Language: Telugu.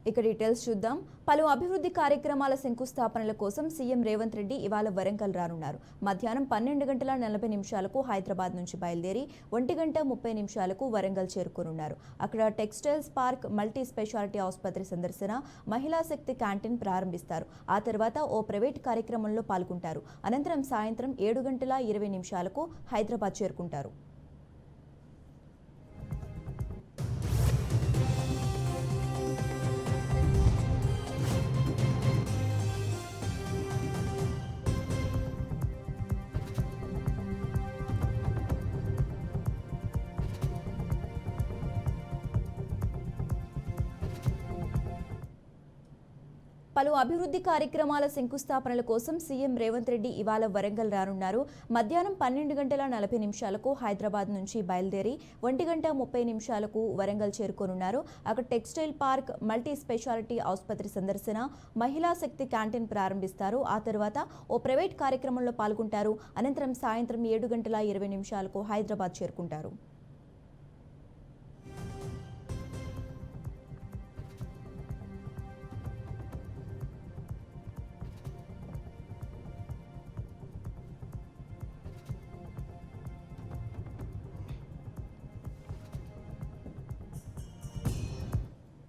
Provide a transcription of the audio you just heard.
ఇక డీటెయిల్స్ చూద్దాం. పలు అభివృద్ధి కార్యక్రమాల శంకుస్థాపనల కోసం సీఎం రేవంత్ రెడ్డి ఇవాళ వరంగల్ రానున్నారు. మధ్యాహ్నం 12:40 హైదరాబాద్ నుంచి బయలుదేరి 1:30 వరంగల్ చేరుకోనున్నారు. అక్కడ టెక్స్టైల్స్ పార్క్, మల్టీ స్పెషాలిటీ ఆసుపత్రి సందర్శన, మహిళా శక్తి క్యాంటీన్ ప్రారంభిస్తారు. ఆ తర్వాత ఓ ప్రైవేట్ కార్యక్రమంలో పాల్గొంటారు. అనంతరం సాయంత్రం 7:20 హైదరాబాద్ చేరుకుంటారు. పలు అభివృద్ధి కార్యక్రమాల శంకుస్థాపనల కోసం సీఎం రేవంత్ రెడ్డి ఇవాళ వరంగల్ రానున్నారు. మధ్యాహ్నం 12:40 హైదరాబాద్ నుంచి బయలుదేరి 1:30 వరంగల్ చేరుకోనున్నారు. అక్కడ టెక్స్టైల్ పార్క్, మల్టీ స్పెషాలిటీ ఆసుపత్రి సందర్శన, మహిళా శక్తి క్యాంటీన్ ప్రారంభిస్తారు. ఆ తర్వాత ఓ ప్రైవేట్ కార్యక్రమంలో పాల్గొంటారు. అనంతరం సాయంత్రం 7:20 హైదరాబాద్ చేరుకుంటారు.